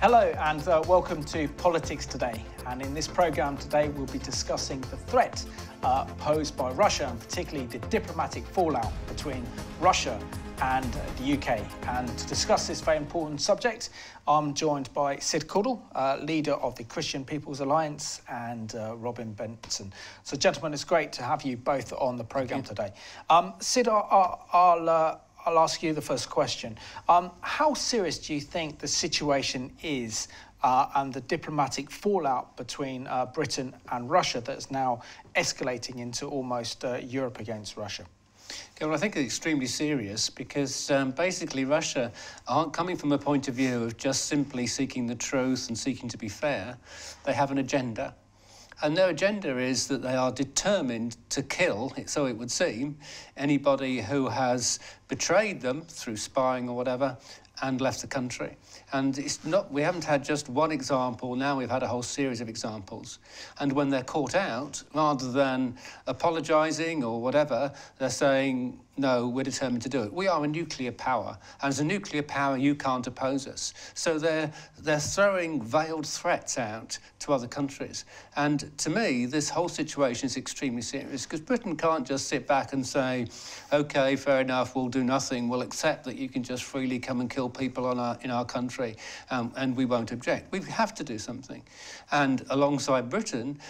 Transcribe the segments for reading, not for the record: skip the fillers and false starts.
Hello and welcome to Politics Today. And in this programme today we'll be discussing the threat posed by Russia and particularly the diplomatic fallout between Russia and the UK. And to discuss this very important subject, I'm joined by Sid Caudle, leader of the Christian People's Alliance, and Robin Benson. So gentlemen, it's great to have you both on the programme today. Sid, I'll ask you the first question. How serious do you think the situation is and the diplomatic fallout between Britain and Russia that's now escalating into almost Europe against Russia? Okay, well, I think it's extremely serious because basically Russia aren't coming from a point of view of just simply seeking the truth and seeking to be fair. They have an agenda. And their agenda is that they are determined to kill, so it would seem, anybody who has betrayed them through spying or whatever and left the country. And it's not, we haven't had just one example, now we've had a whole series of examples. And when they're caught out, rather than apologising or whatever, they're saying, no, we're determined to do it. We are a nuclear power, and as a nuclear power, you can't oppose us. So they're throwing veiled threats out to other countries. And to me, this whole situation is extremely serious, because Britain can't just sit back and say, OK, fair enough, we'll do nothing. We'll accept that you can just freely come and kill people in our country, and we won't object. We have to do something. And alongside Britain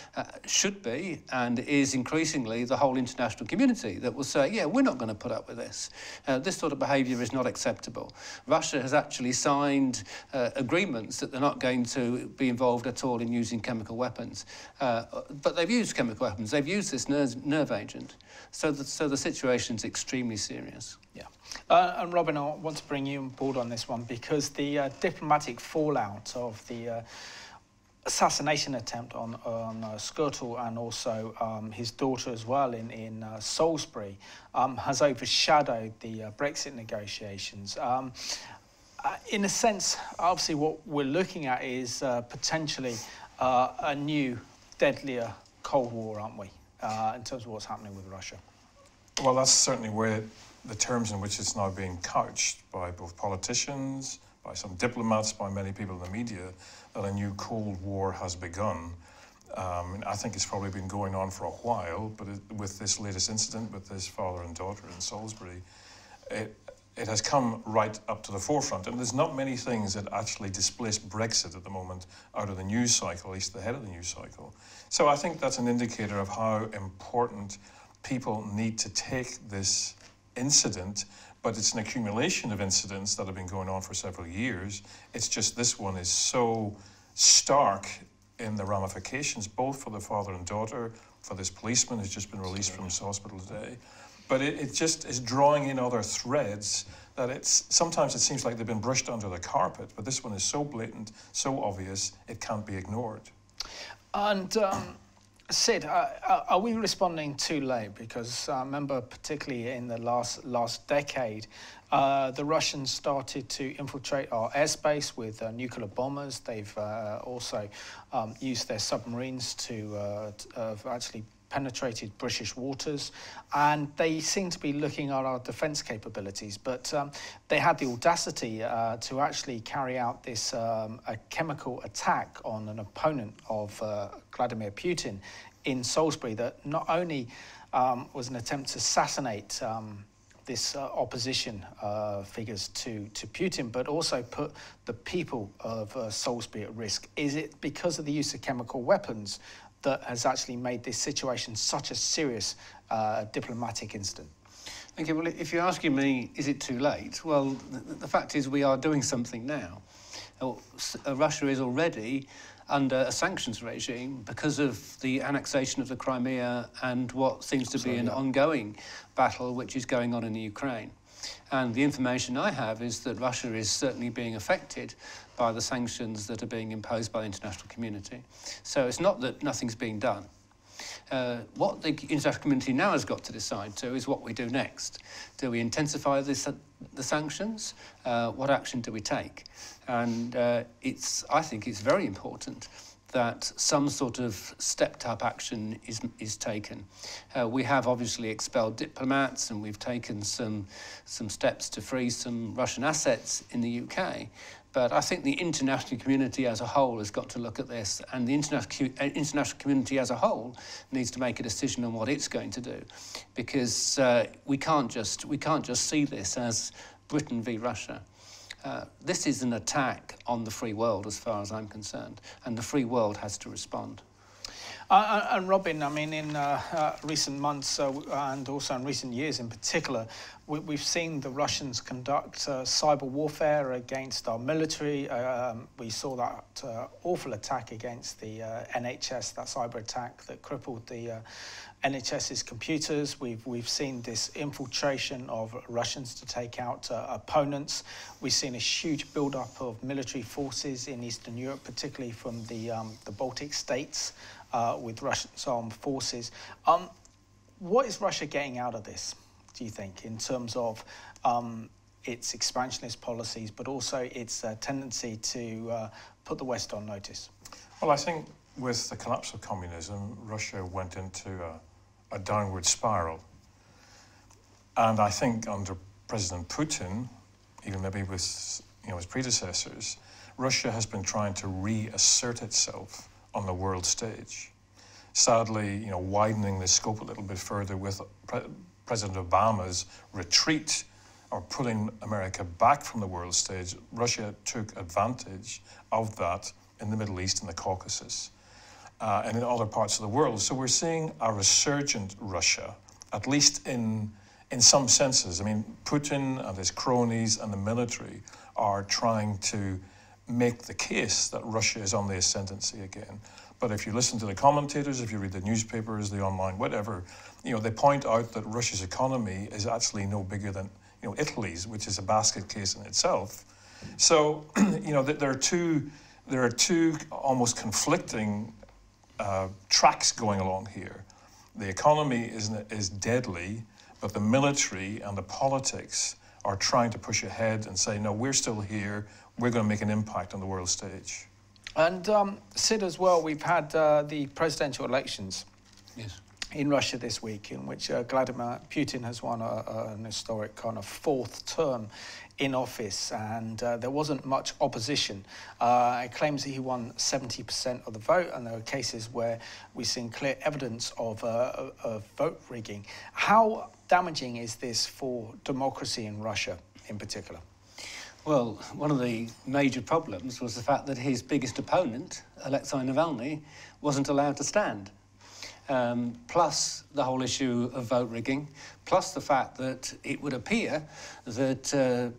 should be, and is increasingly, the whole international community that will say, yeah, we're not going to put up with this. This sort of behaviour is not acceptable. Russia has actually signed agreements that they're not going to be involved at all in using chemical weapons. But they've used chemical weapons. They've used this nerve agent. So the situation's extremely serious. Yeah. And Robin, I want to bring you on board on this one because the diplomatic fallout of the assassination attempt on Skirtle and also his daughter as well in Salisbury has overshadowed the Brexit negotiations. In a sense, obviously what we're looking at is potentially a new, deadlier Cold War, aren't we, in terms of what's happening with Russia? Well, that's certainly where the terms in which it's now being couched by both politicians, by some diplomats, by many people in the media, that a new Cold War has begun. I think it's probably been going on for a while, but with this latest incident with this father and daughter in Salisbury, it has come right up to the forefront. And there's not many things that actually displace Brexit at the moment out of the news cycle, at least the head of the news cycle. So I think that's an indicator of how important people need to take this incident, but it's an accumulation of incidents that have been going on for several years. It's just this one is so stark in the ramifications, both for the father and daughter, for this policeman who's just been released from his hospital today. But it just is drawing in other threads that sometimes it seems like they've been brushed under the carpet, but this one is so blatant, so obvious, it can't be ignored. And Sid, are we responding too late? Because I remember particularly in the last decade, the Russians started to infiltrate our airspace with nuclear bombers. They've also used their submarines to actually penetrated British waters, and they seem to be looking at our defence capabilities, but they had the audacity to actually carry out this a chemical attack on an opponent of Vladimir Putin in Salisbury that not only was an attempt to assassinate this opposition figures to Putin, but also put the people of Salisbury at risk. Is it because of the use of chemical weapons that has actually made this situation such a serious diplomatic incident? Okay, well, if you're asking me, is it too late? Well, the fact is we are doing something now. Russia is already under a sanctions regime because of the annexation of the Crimea and what seems to be an ongoing battle which is going on in the Ukraine. And the information I have is that Russia is certainly being affected by the sanctions that are being imposed by the international community. So it's not that nothing's being done. What the international community now has got to decide to is what we do next. Do we intensify the sanctions? What action do we take? And I think it's very important that some sort of stepped-up action is taken. We have obviously expelled diplomats, and we've taken some steps to freeze some Russian assets in the UK. But I think the international community as a whole has got to look at this, and the international community as a whole needs to make a decision on what it's going to do, because we can't just see this as Britain v Russia. This is an attack on the free world, as far as I'm concerned, and the free world has to respond. And Robin, I mean, in recent months and also in recent years in particular, we've seen the Russians conduct cyber warfare against our military. We saw that awful attack against the NHS, that cyber attack that crippled the NHS's computers. We've seen this infiltration of Russians to take out opponents. We've seen a huge build-up of military forces in Eastern Europe, particularly from the Baltic states. With Russia's armed forces. What is Russia getting out of this, do you think, in terms of its expansionist policies, but also its tendency to put the West on notice? Well, I think with the collapse of communism, Russia went into a downward spiral. And I think under President Putin, even maybe with his predecessors, Russia has been trying to reassert itself on the world stage. Sadly, widening the scope a little bit further with President Obama's retreat or pulling America back from the world stage, Russia took advantage of that in the Middle East and the Caucasus and in other parts of the world. So we're seeing a resurgent Russia, at least in some senses. I mean, Putin and his cronies and the military are trying to make the case that Russia is on the ascendancy again. But if you listen to the commentators, if you read the newspapers, the online, whatever, they point out that Russia's economy is actually no bigger than Italy's, which is a basket case in itself. So there are two almost conflicting tracks going along here. The economy is deadly, but the military and the politics are trying to push ahead and say, no, we're still here. We're going to make an impact on the world stage. And Sid, as well, we've had the presidential elections in Russia this week, in which Vladimir Putin has won an historic kind of fourth term in office, and there wasn't much opposition. It claims that he won 70% of the vote, and there are cases where we've seen clear evidence of vote rigging. How damaging is this for democracy in Russia in particular? Well, one of the major problems was the fact that his biggest opponent, Alexei Navalny, wasn't allowed to stand. Plus the whole issue of vote rigging, plus the fact that it would appear that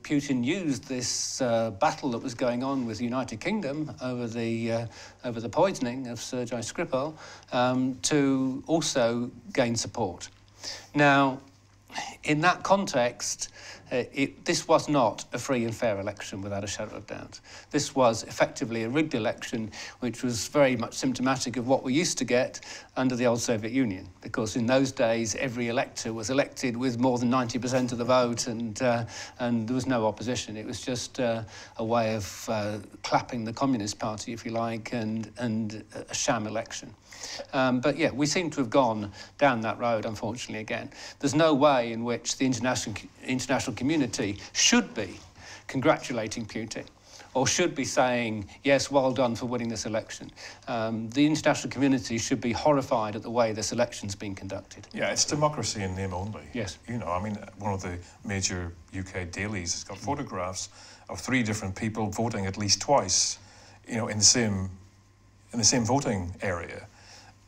Putin used this battle that was going on with the United Kingdom over the poisoning of Sergei Skripal to also gain support. Now, in that context, this was not a free and fair election without a shadow of doubt. This was effectively a rigged election, which was very much symptomatic of what we used to get under the old Soviet Union, because in those days every elector was elected with more than 90% of the vote, and there was no opposition. It was just a way of clapping the Communist Party, if you like, and a sham election. But yeah, we seem to have gone down that road, unfortunately, again. There's no way in which the international community should be congratulating Putin or should be saying, yes, well done for winning this election. The international community should be horrified at the way this election's been conducted. Yeah, it's democracy in name only. Yes. I mean, one of the major UK dailies has got photographs of 3 different people voting at least twice, in the same voting area.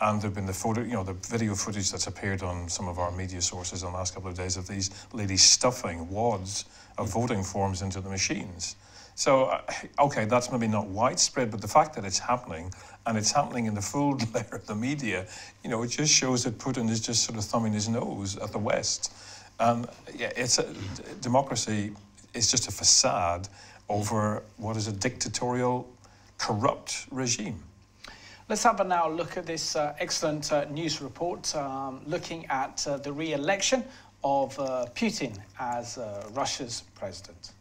And there've been the video footage that's appeared on some of our media sources in the last couple of days of these ladies stuffing wads of voting forms into the machines. So, okay, that's maybe not widespread, but the fact that it's happening, and it's happening in the full glare of the media, it just shows that Putin is just sort of thumbing his nose at the West. And yeah, democracy is just a facade over what is a dictatorial, corrupt regime. Let's have a now look at this excellent news report looking at the re-election of Putin as Russia's president.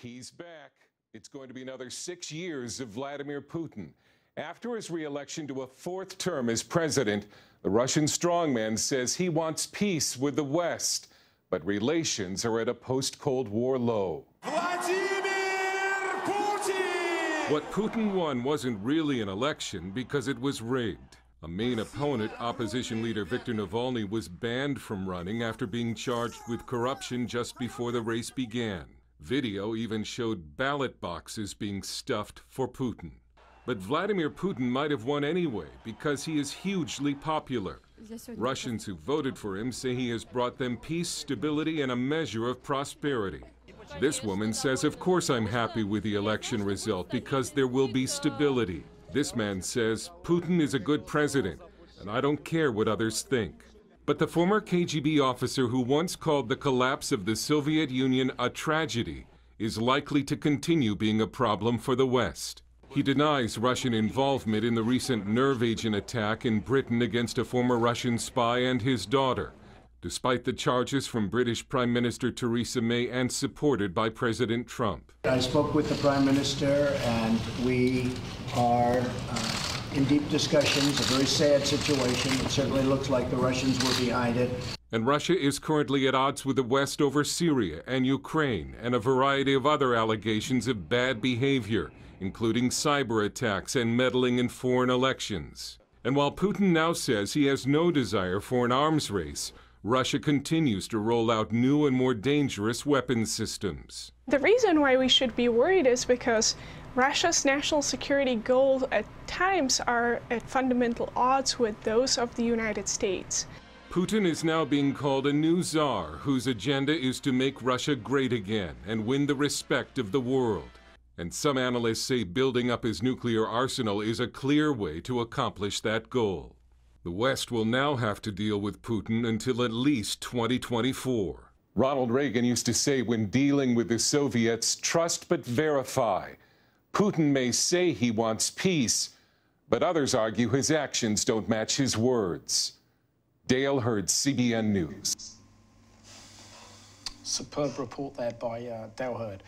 He's back. It's going to be another 6 years of Vladimir Putin. After his re-election to a fourth term as president, the Russian strongman says he wants peace with the West, but relations are at a post-Cold War low. What Putin won wasn't really an election because it was rigged. A main opponent, opposition leader Viktor Navalny, was banned from running after being charged with corruption just before the race began. Video even showed ballot boxes being stuffed for Putin. But Vladimir Putin might have won anyway because he is hugely popular. Russians who voted for him say he has brought them peace, stability, and a measure of prosperity. This woman says, of course I'm happy with the election result because there will be stability. This man says, Putin is a good president, and I don't care what others think. But the former KGB officer who once called the collapse of the Soviet Union a tragedy is likely to continue being a problem for the West. He denies Russian involvement in the recent nerve agent attack in Britain against a former Russian spy and his daughter, despite the charges from British Prime Minister Theresa May and supported by President Trump. I spoke with the Prime Minister, and we are in deep discussions. A very sad situation. It certainly looks like the Russians were behind it. And Russia is currently at odds with the West over Syria and Ukraine and a variety of other allegations of bad behavior, including cyber attacks and meddling in foreign elections. And while Putin now says he has no desire for an arms race, Russia continues to roll out new and more dangerous weapons systems. The reason why we should be worried is because Russia's national security goals at times are at fundamental odds with those of the United States. Putin is now being called a new czar whose agenda is to make Russia great again and win the respect of the world. And some analysts say building up his nuclear arsenal is a clear way to accomplish that goal. The West will now have to deal with Putin until at least 2024. Ronald Reagan used to say when dealing with the Soviets, trust but verify. Putin may say he wants peace, but others argue his actions don't match his words. Dale Hurd, CBN News. Superb report there by Dale Hurd.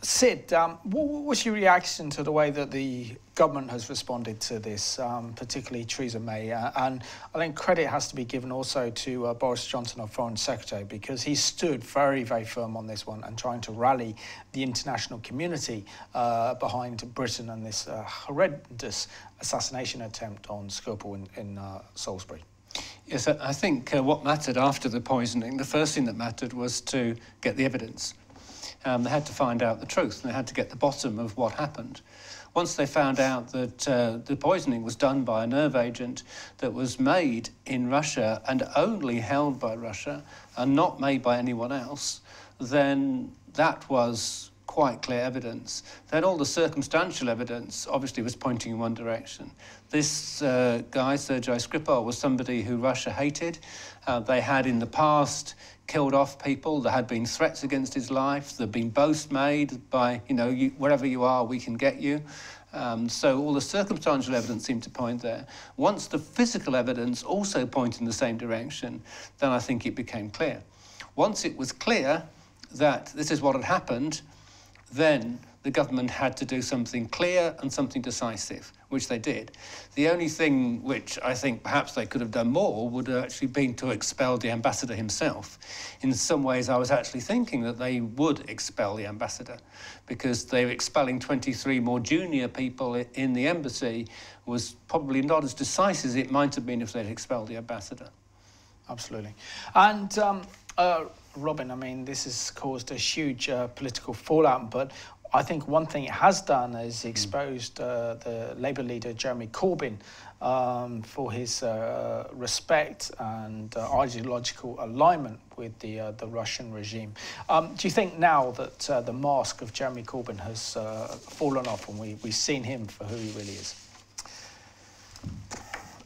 Sid, what's your reaction to the way that the government has responded to this, particularly Theresa May? And I think credit has to be given also to Boris Johnson, our Foreign Secretary, because he stood very, very firm on this one and trying to rally the international community behind Britain and this horrendous assassination attempt on Skripal in Salisbury. Yes, I think what mattered after the poisoning, the first thing that mattered was to get the evidence. They had to find out the truth, and they had to get the bottom of what happened. Once they found out that the poisoning was done by a nerve agent that was made in Russia and only held by Russia and not made by anyone else, then that was quite clear evidence. Then all the circumstantial evidence obviously was pointing in one direction. This guy, Sergei Skripal, was somebody who Russia hated. They had in the past killed off people. There had been threats against his life. There had been boasts made by, wherever you are, we can get you. So all the circumstantial evidence seemed to point there. Once the physical evidence also pointed in the same direction, then I think it became clear. Once it was clear that this is what had happened, then the government had to do something clear and something decisive, which they did. The only thing which I think perhaps they could have done more would have actually been to expel the ambassador himself. In some ways, I was actually thinking that they would expel the ambassador because they were expelling 23 more junior people in the embassy was probably not as decisive as it might have been if they'd expelled the ambassador. Absolutely. And Robin, I mean, this has caused a huge political fallout, but I think one thing it has done is exposed the Labour leader, Jeremy Corbyn, for his respect and ideological alignment with the Russian regime. Do you think now that the mask of Jeremy Corbyn has fallen off and we've seen him for who he really is?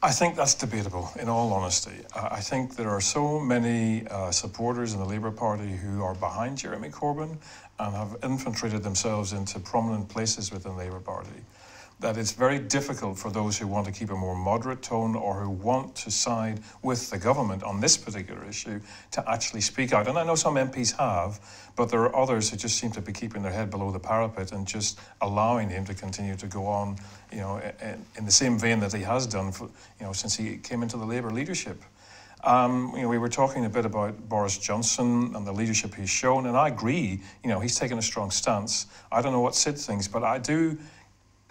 I think that's debatable, in all honesty. I think there are so many supporters in the Labour Party who are behind Jeremy Corbyn and have infiltrated themselves into prominent places within the Labour Party that it's very difficult for those who want to keep a more moderate tone or who want to side with the government on this particular issue to actually speak out. And I know some MPs have, but there are others who just seem to be keeping their head below the parapet and just allowing him to continue to go on, in the same vein that he has done for, since he came into the Labour leadership. We were talking a bit about Boris Johnson and the leadership he's shown, and I agree, he's taken a strong stance. I don't know what Sid thinks, but I do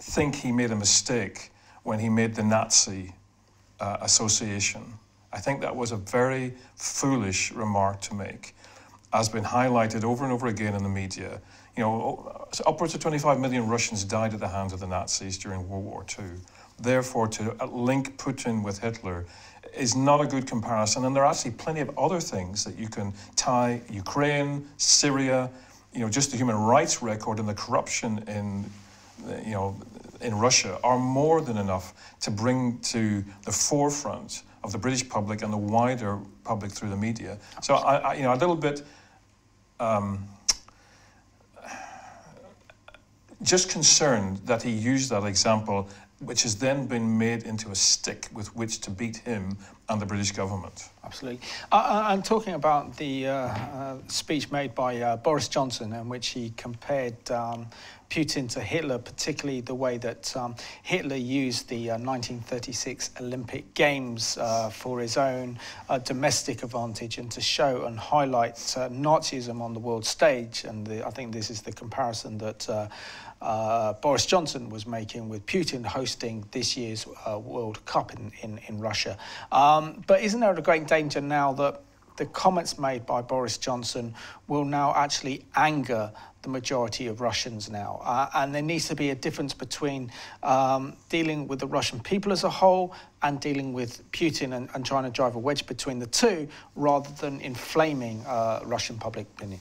think he made a mistake when he made the Nazi association. I think that was a very foolish remark to make, has been highlighted over and over again in the media. Upwards of 25 million Russians died at the hands of the Nazis during World War II. Therefore, to link Putin with Hitler is not a good comparison, and there are actually plenty of other things that you can tie Ukraine, Syria, just the human rights record and the corruption in Russia are more than enough to bring to the forefront of the British public and the wider public through the media. So I a little bit just concerned that he used that example, which has then been made into a stick with which to beat him and the British government. Absolutely. I'm talking about the speech made by Boris Johnson, in which he compared Putin to Hitler, particularly the way that Hitler used the 1936 Olympic Games for his own domestic advantage and to show and highlight Nazism on the world stage. And I think this is the comparison that Boris Johnson was making with Putin hosting this year's World Cup in Russia. But isn't there a great danger now that the comments made by Boris Johnson will now actually anger the majority of Russians now? And there needs to be a difference between dealing with the Russian people as a whole and dealing with Putin and trying to drive a wedge between the two rather than inflaming Russian public opinion.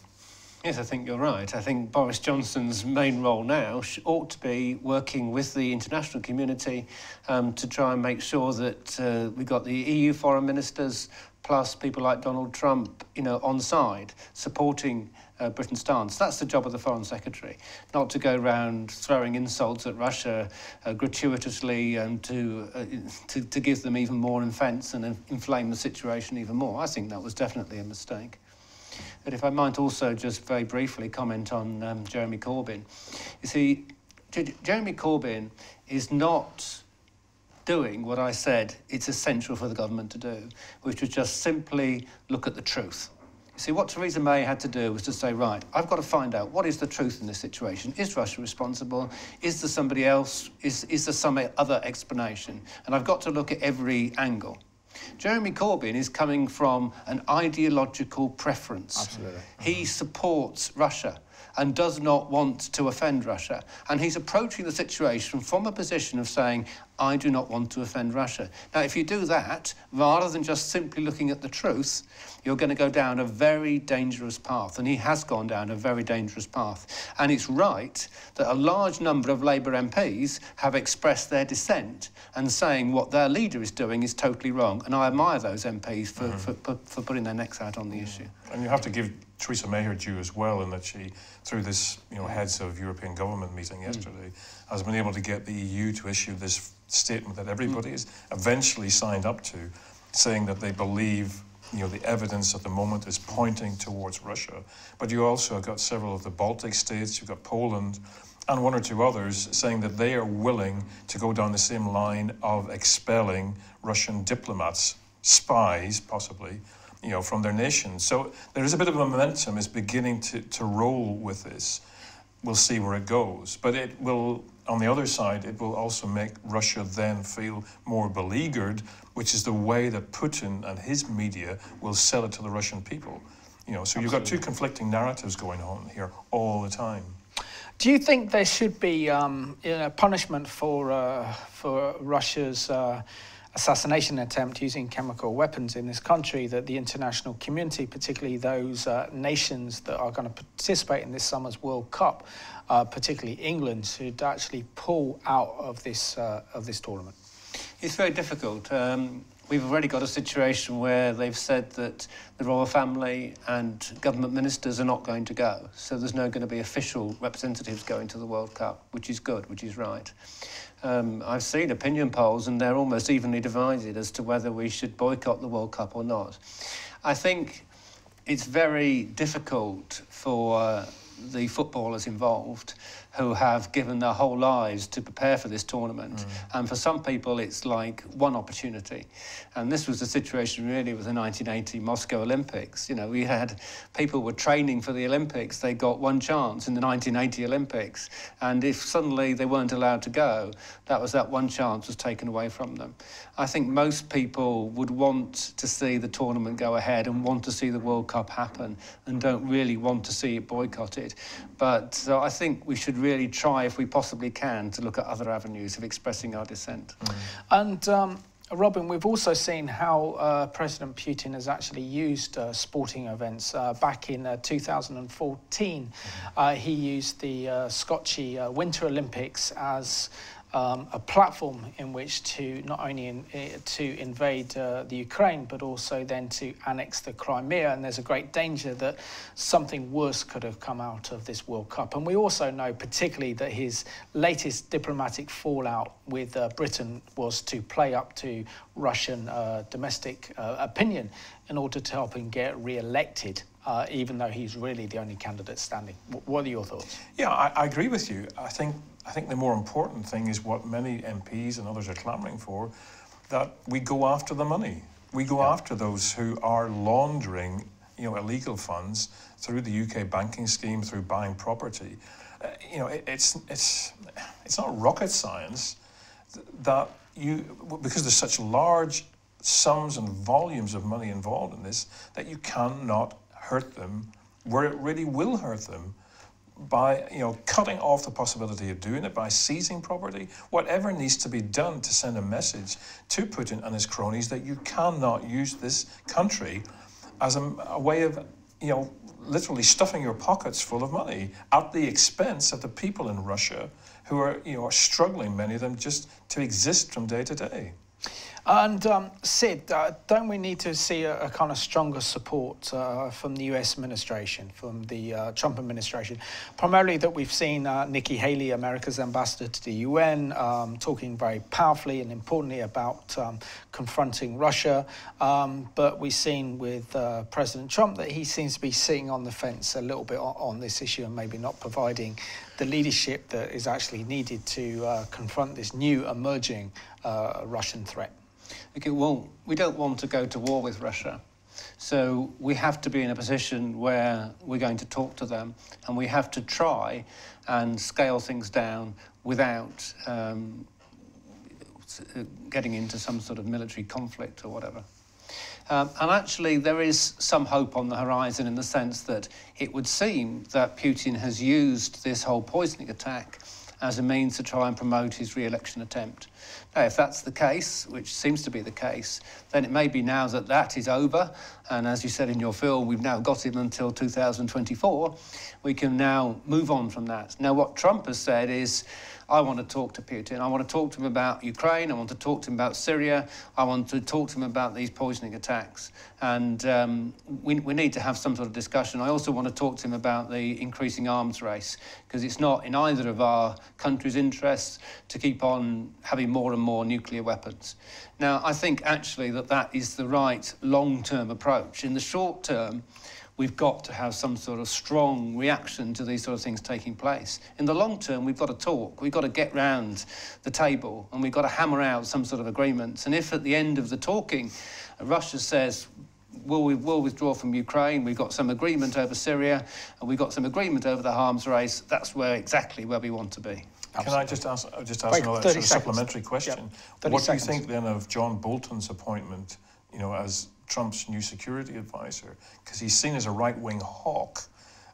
Yes, I think you're right. I think Boris Johnson's main role now ought to be working with the international community to try and make sure that we've got the EU foreign ministers plus people like Donald Trump, on side, supporting Britain's stance. That's the job of the Foreign Secretary, not to go around throwing insults at Russia gratuitously and to give them even more offence and inflame the situation even more. I think that was definitely a mistake. But if I might also just very briefly comment on Jeremy Corbyn. You see, Jeremy Corbyn is not doing what I said it's essential for the government to do, which was just simply look at the truth. You see, what Theresa May had to do was to say, right, I've got to find out what is the truth in this situation. Is Russia responsible? Is there somebody else? Is there some other explanation? And I've got to look at every angle. Jeremy Corbyn is coming from an ideological preference. Absolutely. He supports Russia and does not want to offend Russia. And he's approaching the situation from a position of saying, I do not want to offend Russia. Now, if you do that, rather than just simply looking at the truth, you're going to go down a very dangerous path. And he has gone down a very dangerous path. And it's right that a large number of Labour MPs have expressed their dissent and saying what their leader is doing is totally wrong. And I admire those MPs for putting their necks out on the issue. And you have to give Theresa May her due as well, in that she, through this heads of European government meeting yesterday, has been able to get the EU to issue this statement that everybody has eventually signed up to, saying that they believe the evidence at the moment is pointing towards Russia. But you also have got several of the Baltic states, you've got Poland, and one or two others saying that they are willing to go down the same line of expelling Russian diplomats, spies possibly, from their nation. So there is a bit of a momentum is beginning to roll with this. We'll see where it goes. But it will, on the other side, it will also make Russia then feel more beleaguered, which is the way that Putin and his media will sell it to the Russian people. So you've got two conflicting narratives going on here all the time. Do you think there should be punishment for Russia's assassination attempt using chemical weapons in this country, that the international community, particularly those nations that are going to participate in this summer's World Cup, particularly England, should actually pull out of this tournament? It's very difficult. we've already got a situation where they've said that the royal family and government ministers are not going to go. So there's no going to be official representatives going to the World Cup, which is good, which is right. I've seen opinion polls and they're almost evenly divided as to whether we should boycott the World Cup or not. I think it's very difficult for the footballers involved who have given their whole lives to prepare for this tournament. And for some people, it's like one opportunity. And this was the situation really with the 1980 Moscow Olympics. You know, we had people were training for the Olympics. They got one chance in the 1980 Olympics. And if suddenly they weren't allowed to go, that one chance was taken away from them. I think most people would want to see the tournament go ahead and want to see the World Cup happen and don't really want to see it boycotted. But I think we should really try, if we possibly can, to look at other avenues of expressing our dissent. And Robin, we've also seen how President Putin has actually used sporting events. Back in 2014, he used the Sochi Winter Olympics as a platform in which to not only to invade the Ukraine, but also then to annex the Crimea. And there's a great danger that something worse could have come out of this World Cup. And we also know particularly that his latest diplomatic fallout with Britain was to play up to Russian domestic opinion in order to help him get re-elected. Even though he's really the only candidate standing. What are your thoughts? Yeah, I agree with you. I think the more important thing is what many MPs and others are clamouring for, that we go after the money. We go after those who are laundering, illegal funds through the UK banking scheme, through buying property. It's not rocket science that because there's such large sums and volumes of money involved in this, that you cannot hurt them where it really will hurt them by cutting off the possibility of doing it, by seizing property, whatever needs to be done to send a message to Putin and his cronies that you cannot use this country as a way of literally stuffing your pockets full of money at the expense of the people in Russia who are are struggling, many of them, just to exist from day to day. And Sid, don't we need to see a kind of stronger support from the US administration, from the Trump administration? Primarily that we've seen Nikki Haley, America's ambassador to the UN, talking very powerfully and importantly about confronting Russia. But we've seen with President Trump that he seems to be sitting on the fence a little bit on this issue and maybe not providing the leadership that is actually needed to confront this new emerging Russian threat. Okay, well, we don't want to go to war with Russia. So we have to be in a position where we're going to talk to them and we have to try and scale things down without getting into some sort of military conflict or whatever. And actually, there is some hope on the horizon in the sense that it would seem that Putin has used this whole poisoning attack as a means to try and promote his re-election attempt. Now, if that's the case, which seems to be the case, then it may be now that that is over. And as you said in your film, we've now got him until 2024. We can now move on from that. Now, what Trump has said is, I want to talk to Putin. I want to talk to him about Ukraine. I want to talk to him about Syria. I want to talk to him about these poisoning attacks. And we need to have some sort of discussion. I also want to talk to him about the increasing arms race, because it's not in either of our countries' interests to keep on having more and more nuclear weapons. Now, I think actually that is the right long-term approach. In the short term, we've got to have some sort of strong reaction to these sort of things taking place. In the long term, we've got to talk. We've got to get round the table and we've got to hammer out some sort of agreements. And if at the end of the talking, Russia says, we'll withdraw from Ukraine, we've got some agreement over Syria, and we've got some agreement over the arms race, that's exactly where we want to be. Absolutely. Can I just ask another sort of supplementary question? Yep. What do you think then of John Bolton's appointment, as Trump's new security advisor? Because he's seen as a right-wing hawk,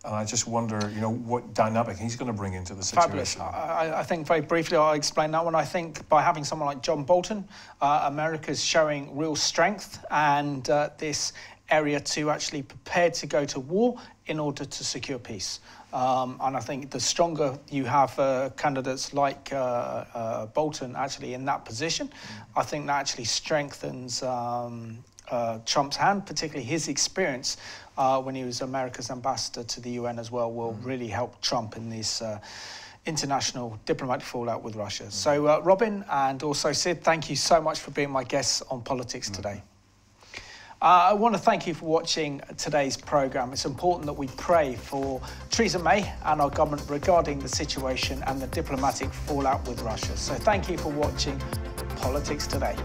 and I just wonder, what dynamic he's going to bring into the situation. Fabulous. I think very briefly I'll explain that one. I think by having someone like John Bolton, America's showing real strength, and this area to actually prepare to go to war in order to secure peace. And I think the stronger you have candidates like Bolton actually in that position, I think that actually strengthens Trump's hand, particularly his experience when he was America's ambassador to the UN as well, will really help Trump in this international diplomatic fallout with Russia. So Robin and also Sid, thank you so much for being my guests on Politics Today. I want to thank you for watching today's programme. It's important that we pray for Theresa May and our government regarding the situation and the diplomatic fallout with Russia. So thank you for watching Politics Today.